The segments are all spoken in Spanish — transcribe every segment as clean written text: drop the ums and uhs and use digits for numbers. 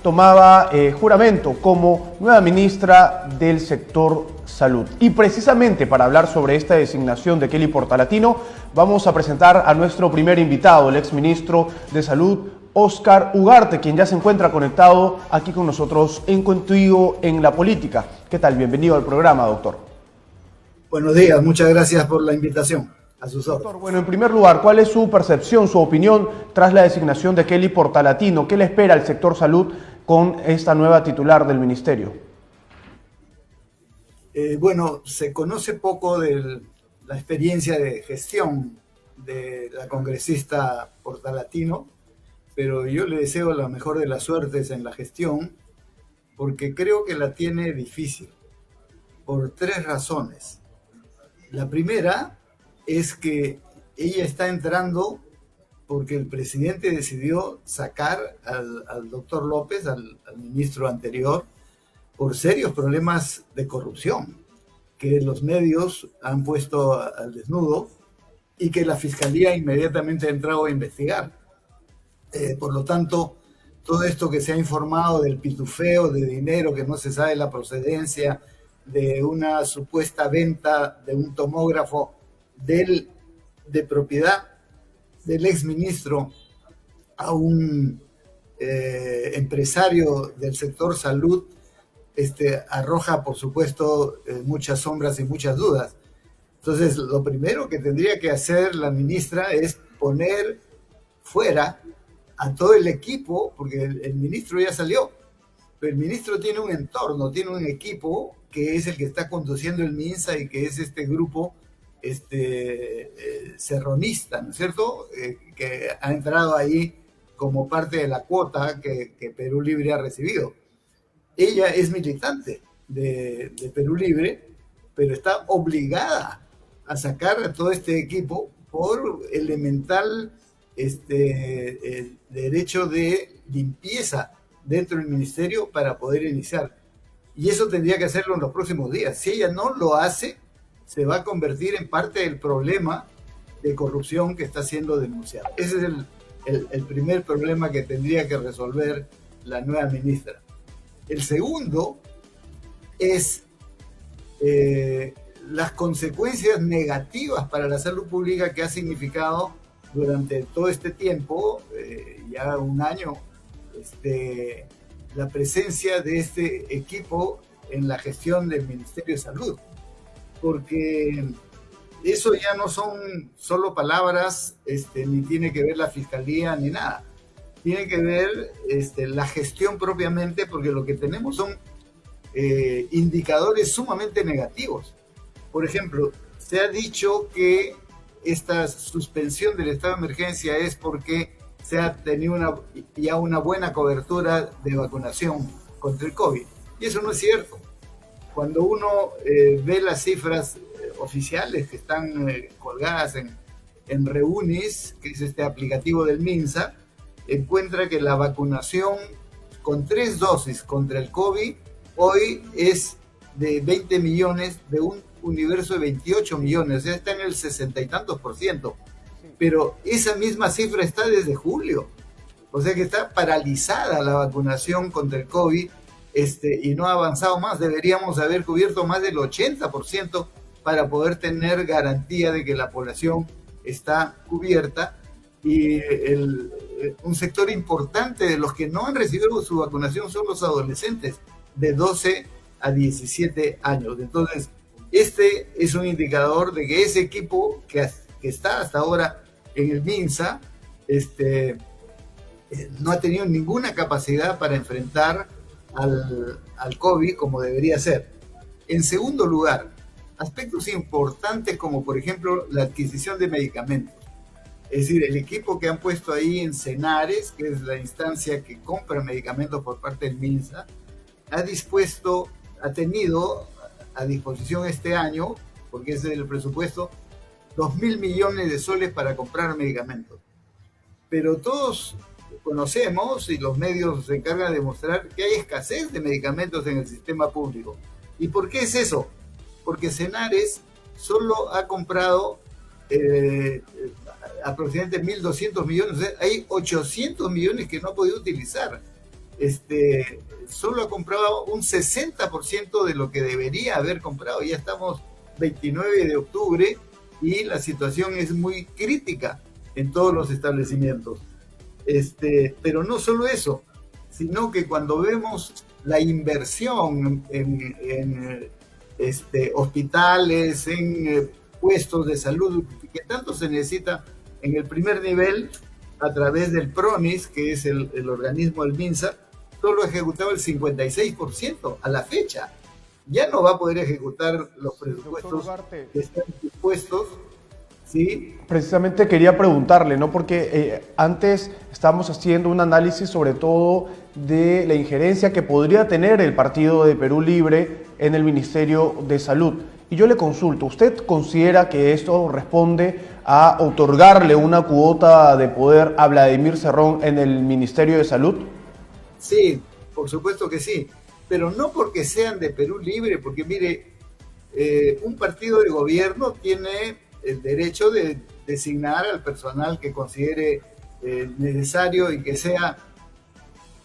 tomaba juramento como nueva ministra del sector salud. Y precisamente para hablar sobre esta designación de Kelly Portalatino, vamos a presentar a nuestro primer invitado, el exministro de Salud, Óscar Ugarte, quien ya se encuentra conectado aquí con nosotros en Contigo en la Política. ¿Qué tal? Bienvenido al programa, doctor. Buenos días, muchas gracias por la invitación. A sus órdenes. Doctor, bueno, en primer lugar, ¿cuál es su percepción, su opinión tras la designación de Kelly Portalatino? ¿Qué le espera al sector salud con esta nueva titular del ministerio? Bueno, se conoce poco de la experiencia de gestión de la congresista Portalatino, pero yo le deseo la mejor de las suertes en la gestión, porque creo que la tiene difícil, por tres razones. La primera es que ella está entrando porque el presidente decidió sacar al doctor López, al ministro anterior, por serios problemas de corrupción que los medios han puesto al desnudo y que la fiscalía inmediatamente ha entrado a investigar. Por lo tanto, todo esto que se ha informado del pitufeo de dinero que no se sabe la procedencia, de una supuesta venta de un tomógrafo de propiedad del exministro a un empresario del sector salud, arroja, por supuesto, muchas sombras y muchas dudas. Entonces, lo primero que tendría que hacer la ministra es poner fuera a todo el equipo, porque el ministro ya salió, pero el ministro tiene un entorno, tiene un equipo que es el que está conduciendo el MINSA y que es este grupo serronista, ¿no es cierto? Que ha entrado ahí como parte de la cuota que Perú Libre ha recibido. Ella es militante de Perú Libre, pero está obligada a sacar a todo este equipo por elemental derecho de limpieza dentro del ministerio para poder iniciar. Y eso tendría que hacerlo en los próximos días. Si ella no lo hace, se va a convertir en parte del problema de corrupción que está siendo denunciado. Ese es el primer problema que tendría que resolver la nueva ministra. El segundo es las consecuencias negativas para la salud pública que ha significado durante todo este tiempo, ya un año, la presencia de este equipo en la gestión del Ministerio de Salud. Porque eso ya no son solo palabras, ni tiene que ver la fiscalía ni nada. Tiene que ver la gestión propiamente, porque lo que tenemos son indicadores sumamente negativos. Por ejemplo, se ha dicho que esta suspensión del estado de emergencia es porque se ha tenido ya una buena cobertura de vacunación contra el COVID. Y eso no es cierto. Cuando uno ve las cifras oficiales que están colgadas en Reunis, que es este aplicativo del MINSA, encuentra que la vacunación con 3 dosis contra el COVID hoy es de 20 millones de un universo de 28 millones, o sea, está en el 60 y tantos %. Pero esa misma cifra está desde julio, o sea que está paralizada la vacunación contra el COVID y no ha avanzado más. Deberíamos haber cubierto más del 80% para poder tener garantía de que la población está cubierta, y un sector importante de los que no han recibido su vacunación son los adolescentes de 12 a 17 años. Entonces, este es un indicador de que ese equipo que está hasta ahora en el MINSA no ha tenido ninguna capacidad para enfrentar al COVID como debería ser. En segundo lugar, aspectos importantes como, por ejemplo, la adquisición de medicamentos. Es decir, el equipo que han puesto ahí en Senares, que es la instancia que compra medicamentos por parte del MINSA, ha tenido a disposición este año, porque es el presupuesto, 2.000 millones de soles para comprar medicamentos. Pero todos conocemos, y los medios se encargan de mostrar, que hay escasez de medicamentos en el sistema público. ¿Y por qué es eso? Porque Senares solo ha comprado aproximadamente 1.200 millones, o sea, hay 800 millones que no ha podido utilizar. solo ha comprado un 60% de lo que debería haber comprado. Ya estamos 29 de octubre y la situación es muy crítica en todos los establecimientos. Pero no solo eso, sino que cuando vemos la inversión en hospitales, en puestos de salud, que tanto se necesita en el primer nivel, a través del PRONIS, que es el organismo del MINSA, solo ha ejecutado el 56% a la fecha. Ya no va a poder ejecutar los presupuestos que están dispuestos. Sí. Precisamente quería preguntarle, ¿no? Porque antes estábamos haciendo un análisis sobre todo de la injerencia que podría tener el Partido de Perú Libre en el Ministerio de Salud. Y yo le consulto, ¿usted considera que esto responde a otorgarle una cuota de poder a Vladimir Cerrón en el Ministerio de Salud? Sí, por supuesto que sí, pero no porque sean de Perú Libre, porque mire, un partido de gobierno tiene el derecho de designar al personal que considere necesario y que sea,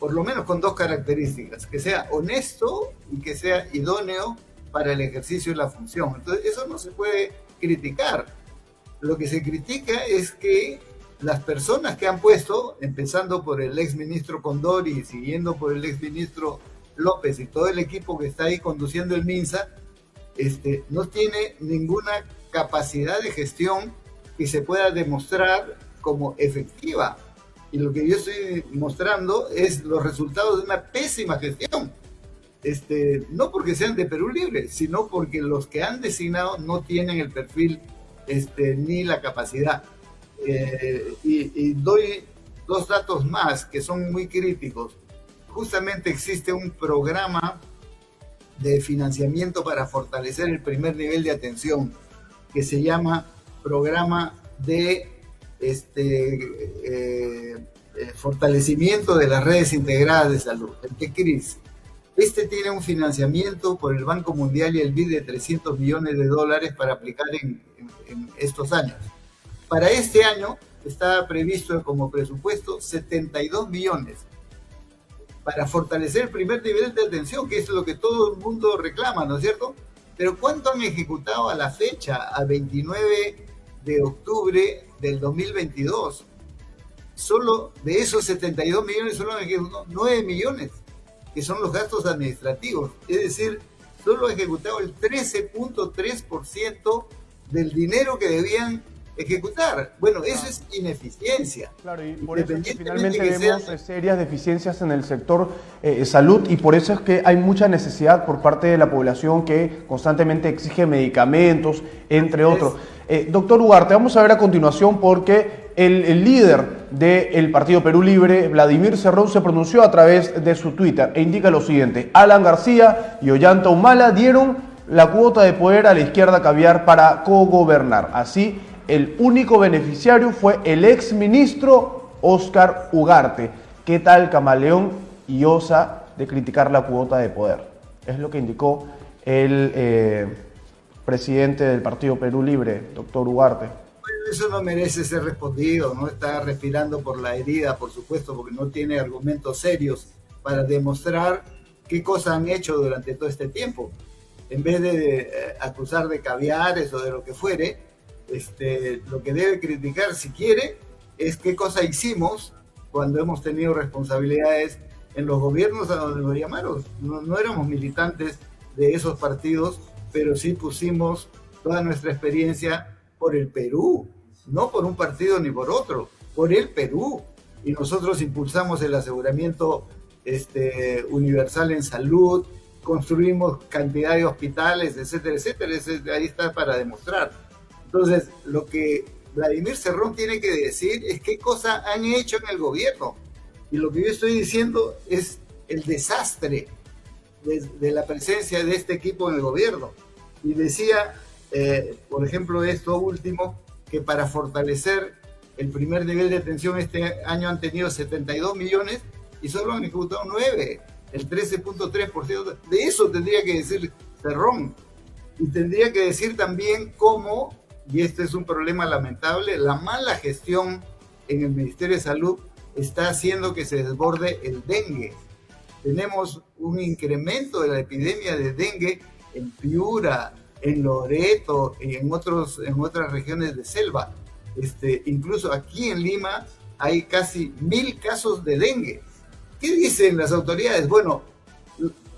por lo menos con dos características, que sea honesto y que sea idóneo para el ejercicio de la función. Entonces, eso no se puede criticar. Lo que se critica es que las personas que han puesto, empezando por el exministro Condori y siguiendo por el exministro López y todo el equipo que está ahí conduciendo el MINSA, no tiene ninguna capacidad de gestión que se pueda demostrar como efectiva. Y lo que yo estoy mostrando es los resultados de una pésima gestión. No porque sean de Perú Libre, sino porque los que han designado no tienen el perfil ni la capacidad. Y doy dos datos más que son muy críticos. Justamente existe un programa de financiamiento para fortalecer el primer nivel de atención que se llama Programa de Fortalecimiento de las Redes Integradas de Salud, el TECRIS. Tiene un financiamiento por el Banco Mundial y el BID de $300 millones para aplicar en estos años. Para este año está previsto como presupuesto 72 millones para fortalecer el primer nivel de atención, que es lo que todo el mundo reclama, ¿no es cierto? Pero ¿cuánto han ejecutado a la fecha, a 29 de octubre del 2022? Solo de esos 72 millones, solo han ejecutado 9 millones, que son los gastos administrativos. Es decir, solo ha ejecutado el 13.3% del dinero que debían ejecutar. Bueno, eso es ineficiencia. Claro, y por eso es que finalmente vemos serias deficiencias en el sector salud, y por eso es que hay mucha necesidad por parte de la población que constantemente exige medicamentos, entre otros. Doctor Ugarte, vamos a ver a continuación porque el líder del Partido Perú Libre, Vladimir Cerrón, se pronunció a través de su Twitter e indica lo siguiente: Alan García y Ollanta Humala dieron la cuota de poder a la izquierda caviar para cogobernar. Así, el único beneficiario fue el exministro Óscar Ugarte. ¿Qué tal camaleón y osa de criticar la cuota de poder? Es lo que indicó el presidente del Partido Perú Libre, doctor Ugarte. Bueno, eso no merece ser respondido, no está respirando por la herida, por supuesto, porque no tiene argumentos serios para demostrar qué cosas han hecho durante todo este tiempo. En vez de acusar de caviares o de lo que fuere, lo que debe criticar, si quiere, es qué cosa hicimos cuando hemos tenido responsabilidades en los gobiernos a donde nos llamaron. No éramos militantes de esos partidos, pero sí pusimos toda nuestra experiencia por el Perú, no por un partido ni por otro, por el Perú. Y nosotros impulsamos el aseguramiento universal en salud, construimos cantidad de hospitales, etcétera, etcétera. Ahí está para demostrar. Entonces, lo que Vladimir Cerrón tiene que decir es qué cosas han hecho en el gobierno. Y lo que yo estoy diciendo es el desastre de la presencia de este equipo en el gobierno. Y decía, por ejemplo, esto último, que para fortalecer el primer nivel de atención este año han tenido 72 millones y solo han ejecutado 9, el 13.3%. De eso tendría que decir Cerrón. Y tendría que decir también cómo, y este es un problema lamentable, la mala gestión en el Ministerio de Salud está haciendo que se desborde el dengue. tenemos un incremento de la epidemia de dengue en Piura, en Loreto y en otras regiones de selva. Incluso aquí en Lima hay casi 1000 casos de dengue. ¿Qué dicen las autoridades? Bueno,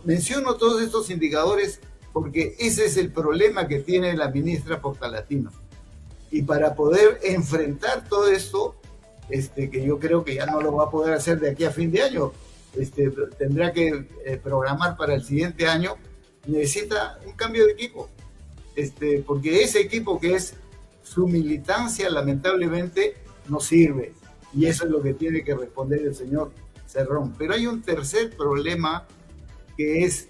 menciono todos estos indicadores porque ese es el problema que tiene la ministra Portalatino. Y para poder enfrentar todo esto, que yo creo que ya no lo va a poder hacer de aquí a fin de año, tendrá que programar para el siguiente año, necesita un cambio de equipo. Porque ese equipo que es su militancia, lamentablemente, no sirve. Y eso es lo que tiene que responder el señor Cerrón. Pero hay un tercer problema, que es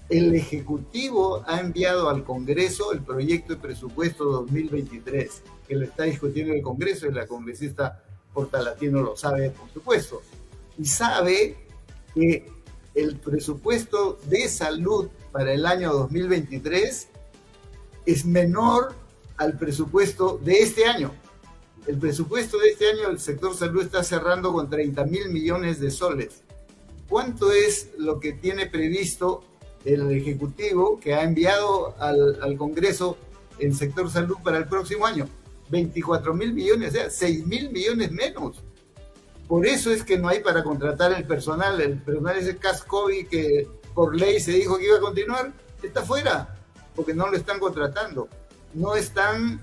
el Ejecutivo ha enviado al Congreso el proyecto de presupuesto 2023, que lo está discutiendo el Congreso, y la congresista Portalatino lo sabe, por supuesto. Y sabe que el presupuesto de salud para el año 2023 es menor al presupuesto de este año. El presupuesto de este año del sector salud está cerrando con 30.000 millones de soles. ¿Cuánto es lo que tiene previsto el Ejecutivo que ha enviado al Congreso en sector salud para el próximo año? 24.000 millones, o sea, 6.000 millones menos. Por eso es que no hay para contratar el personal ese CAS-COVID que por ley se dijo que iba a continuar, está fuera, porque no lo están contratando. No están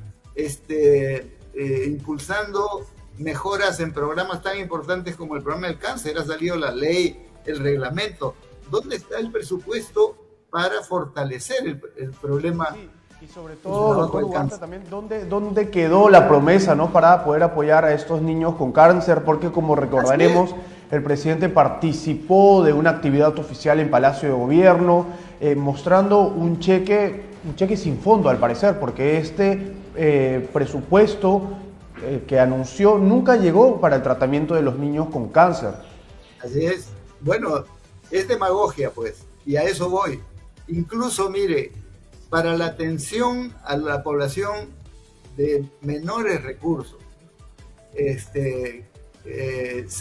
impulsando mejoras en programas tan importantes como el programa del cáncer. Ha salido la ley, el reglamento. ¿Dónde está el presupuesto para fortalecer el problema? Sí, y sobre todo, doctor Ugarte, también, ¿dónde quedó la promesa, ¿no?, para poder apoyar a estos niños con cáncer? Porque, como recordaremos, el presidente participó de una actividad oficial en Palacio de Gobierno, mostrando un cheque sin fondo, al parecer, porque presupuesto que anunció nunca llegó para el tratamiento de los niños con cáncer. Así es. Bueno, es demagogia, pues, y a eso voy. Incluso, mire, para la atención a la población de menores recursos, se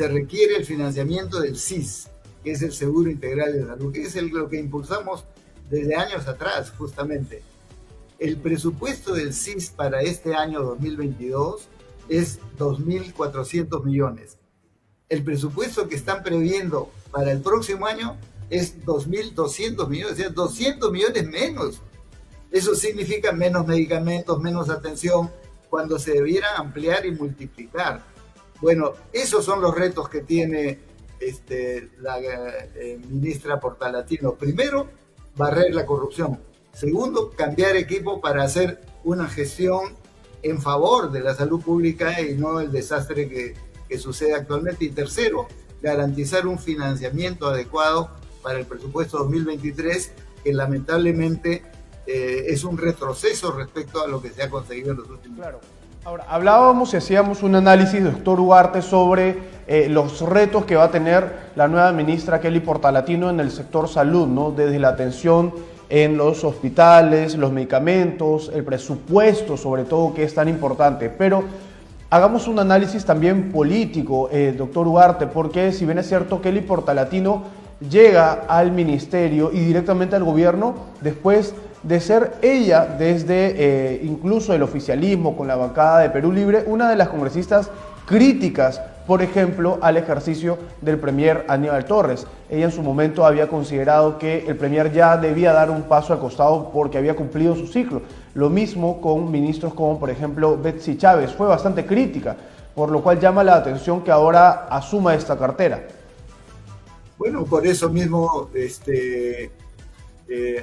requiere el financiamiento del SIS, que es el Seguro Integral de Salud, que es lo que impulsamos desde años atrás, justamente. El presupuesto del SIS para este año 2022 es 2.400 millones. El presupuesto que están previendo para el próximo año es 2.200 millones, o sea, 200 millones menos. Eso significa menos medicamentos, menos atención, cuando se debiera ampliar y multiplicar. Bueno, esos son los retos que tiene la ministra Portalatino. Primero, barrer la corrupción. Segundo, cambiar equipo para hacer una gestión en favor de la salud pública y no el desastre que sucede actualmente. Y tercero, garantizar un financiamiento adecuado para el presupuesto 2023, que lamentablemente es un retroceso respecto a lo que se ha conseguido en los últimos años. Claro. Ahora, hablábamos y hacíamos un análisis, doctor Ugarte, sobre los retos que va a tener la nueva ministra Kelly Portalatino en el sector salud, ¿no? Desde la atención en los hospitales, los medicamentos, el presupuesto, sobre todo, que es tan importante. Pero hagamos un análisis también político, doctor Ugarte, porque si bien es cierto, Kelly Portalatino llega al ministerio y directamente al gobierno después de ser ella, desde incluso el oficialismo con la bancada de Perú Libre, una de las congresistas críticas, por ejemplo, al ejercicio del premier Aníbal Torres. Ella en su momento había considerado que el premier ya debía dar un paso al costado porque había cumplido su ciclo. Lo mismo con ministros como, por ejemplo, Betsy Chávez. Fue bastante crítica, por lo cual llama la atención que ahora asuma esta cartera. Bueno, por eso mismo,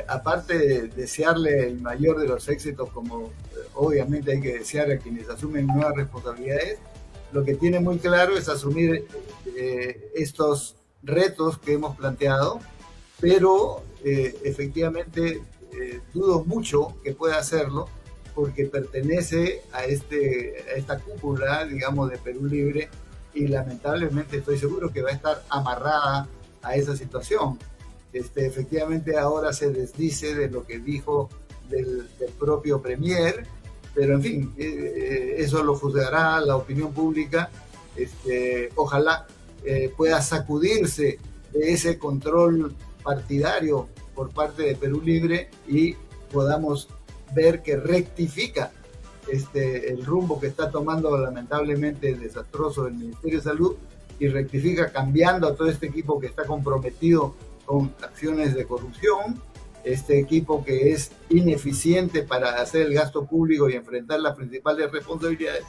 aparte de desearle el mayor de los éxitos, como obviamente hay que desear a quienes asumen nuevas responsabilidades, lo que tiene muy claro es asumir estos retos que hemos planteado, pero efectivamente dudo mucho que pueda hacerlo, porque pertenece a esta cúpula, digamos, de Perú Libre, y lamentablemente estoy seguro que va a estar amarrada a esa situación. Efectivamente ahora se desdice de lo que dijo del propio premier, pero en fin, eso lo juzgará la opinión pública. Ojalá pueda sacudirse de ese control partidario por parte de Perú Libre y podamos ver que rectifica el rumbo que está tomando lamentablemente desastroso el Ministerio de Salud y rectifica cambiando a todo este equipo que está comprometido con acciones de corrupción, este equipo que es ineficiente para hacer el gasto público y enfrentar las principales responsabilidades,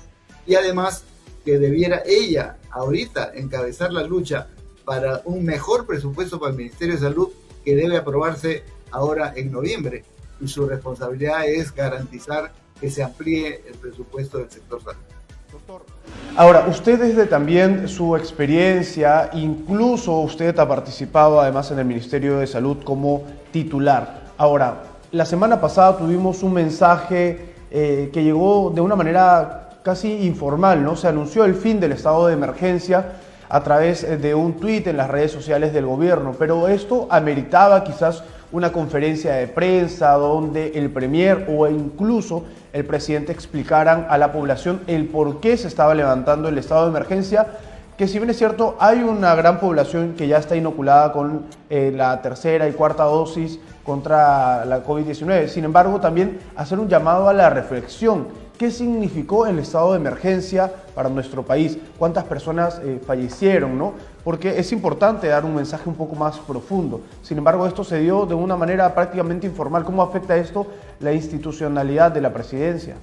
y además que debiera ella ahorita encabezar la lucha para un mejor presupuesto para el Ministerio de Salud que debe aprobarse ahora en noviembre, y su responsabilidad es garantizar que se amplíe el presupuesto del sector salud. Doctor, ahora, usted desde también su experiencia, incluso usted ha participado además en el Ministerio de Salud como titular. Ahora, la semana pasada tuvimos un mensaje que llegó de una manera casi informal, ¿no? Se anunció el fin del estado de emergencia a través de un tuit en las redes sociales del gobierno, pero esto ameritaba quizás una conferencia de prensa donde el premier o incluso el presidente explicaran a la población el por qué se estaba levantando el estado de emergencia, que si bien es cierto, hay una gran población que ya está inoculada con la tercera y cuarta dosis contra la COVID-19. Sin embargo, también hacer un llamado a la reflexión. ¿Qué significó el estado de emergencia para nuestro país? ¿Cuántas personas fallecieron, ¿no? Porque es importante dar un mensaje un poco más profundo. Sin embargo, esto se dio de una manera prácticamente informal. ¿Cómo afecta esto la institucionalidad de la presidencia?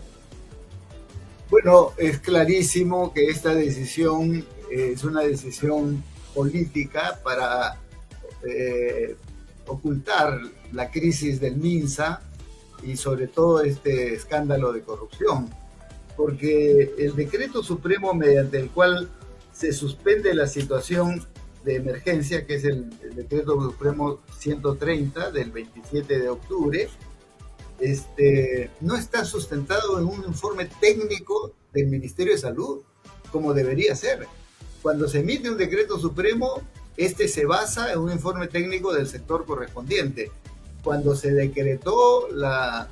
Bueno, es clarísimo que esta decisión es una decisión política para ocultar la crisis del MINSA y sobre todo este escándalo de corrupción, porque el decreto supremo mediante el cual se suspende la situación de emergencia, que es el decreto supremo 130 del 27 de octubre, no está sustentado en un informe técnico del Ministerio de Salud, como debería ser. Cuando se emite un decreto supremo, se basa en un informe técnico del sector correspondiente. Cuando se decretó la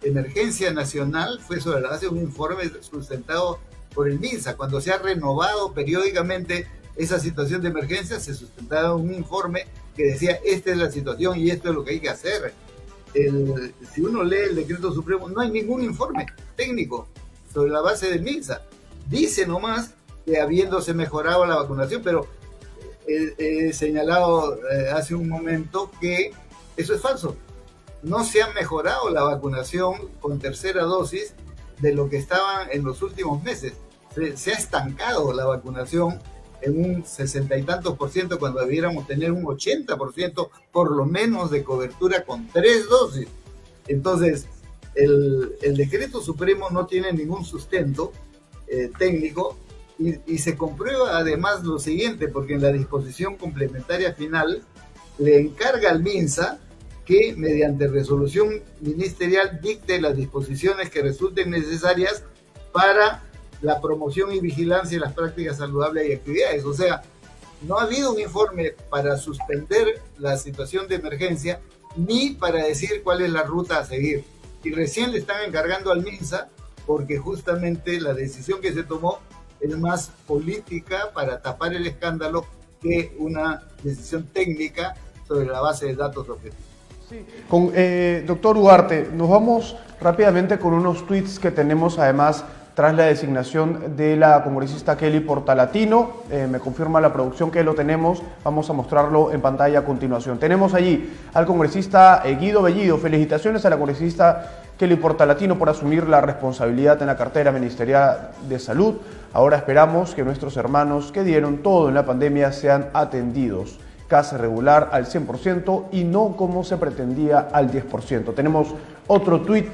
emergencia nacional, fue sobre la base de un informe sustentado por el MINSA. Cuando se ha renovado periódicamente esa situación de emergencia, se sustentaba un informe que decía, esta es la situación y esto es lo que hay que hacer. Si uno lee el decreto supremo, no hay ningún informe técnico sobre la base del MINSA. Dice nomás que habiéndose mejorado la vacunación, pero he señalado hace un momento que eso es falso. No se ha mejorado la vacunación con tercera dosis de lo que estaba en los últimos meses. Se ha estancado la vacunación en un 60 y tantos % cuando debiéramos tener un 80% por lo menos de cobertura con 3 dosis. Entonces, el decreto supremo no tiene ningún sustento técnico y se comprueba además lo siguiente, porque en la disposición complementaria final le encarga al MINSA que mediante resolución ministerial dicte las disposiciones que resulten necesarias para la promoción y vigilancia de las prácticas saludables y actividades. O sea, no ha habido un informe para suspender la situación de emergencia ni para decir cuál es la ruta a seguir. Y recién le están encargando al MINSA porque justamente la decisión que se tomó es más política para tapar el escándalo que una decisión técnica sobre la base de datos objetivos. Sí. Doctor Ugarte, nos vamos rápidamente con unos tweets que tenemos además tras la designación de la congresista Kelly Portalatino. Me confirma la producción que lo tenemos, vamos a mostrarlo en pantalla a continuación. Tenemos allí al congresista Guido Bellido. Felicitaciones a la congresista Kelly Portalatino por asumir la responsabilidad en la cartera ministerial de Salud. Ahora esperamos que nuestros hermanos que dieron todo en la pandemia sean atendidos. Casa regular al 100% y no como se pretendía al 10%. Tenemos otro tuit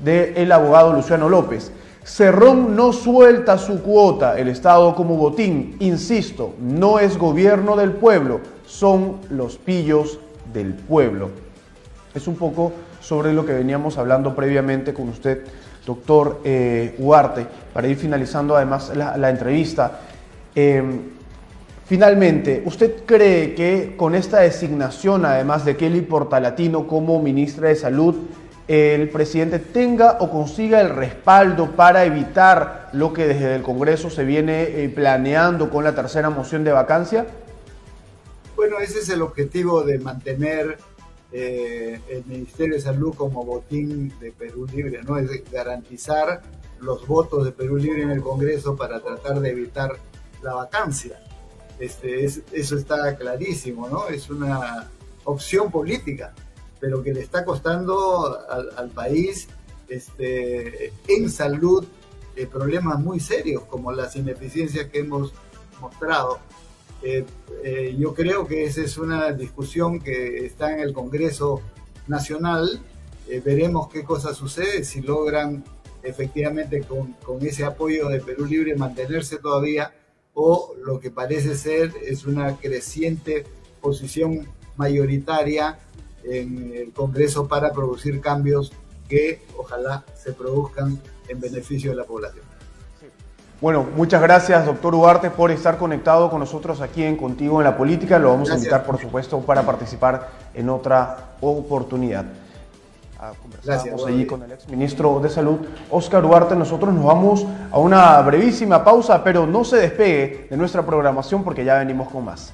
del abogado Luciano López. Cerrón no suelta su cuota, el Estado como botín. Insisto, no es gobierno del pueblo, son los pillos del pueblo. Es un poco sobre lo que veníamos hablando previamente con usted, doctor Ugarte, para ir finalizando además la entrevista. Finalmente, ¿usted cree que con esta designación, además de Kelly Portalatino como ministra de Salud, el presidente tenga o consiga el respaldo para evitar lo que desde el Congreso se viene planeando con la tercera moción de vacancia? Bueno, ese es el objetivo de mantener el Ministerio de Salud como botín de Perú Libre, ¿no? Es garantizar los votos de Perú Libre en el Congreso para tratar de evitar la vacancia. Eso está clarísimo, ¿no? Es una opción política, pero que le está costando al país en salud problemas muy serios, como las ineficiencias que hemos mostrado. Yo creo que esa es una discusión que está en el Congreso Nacional. Veremos qué cosa sucede, si logran efectivamente con ese apoyo de Perú Libre mantenerse todavía, o lo que parece ser es una creciente posición mayoritaria en el Congreso para producir cambios que ojalá se produzcan en beneficio de la población. Bueno, muchas gracias, doctor Ugarte, por estar conectado con nosotros aquí en Contigo en la Política. Lo vamos a invitar, por supuesto, para participar en otra oportunidad. Conversamos allí con el exministro de Salud, Óscar Ugarte. Nosotros nos vamos a una brevísima pausa, pero no se despegue de nuestra programación porque ya venimos con más.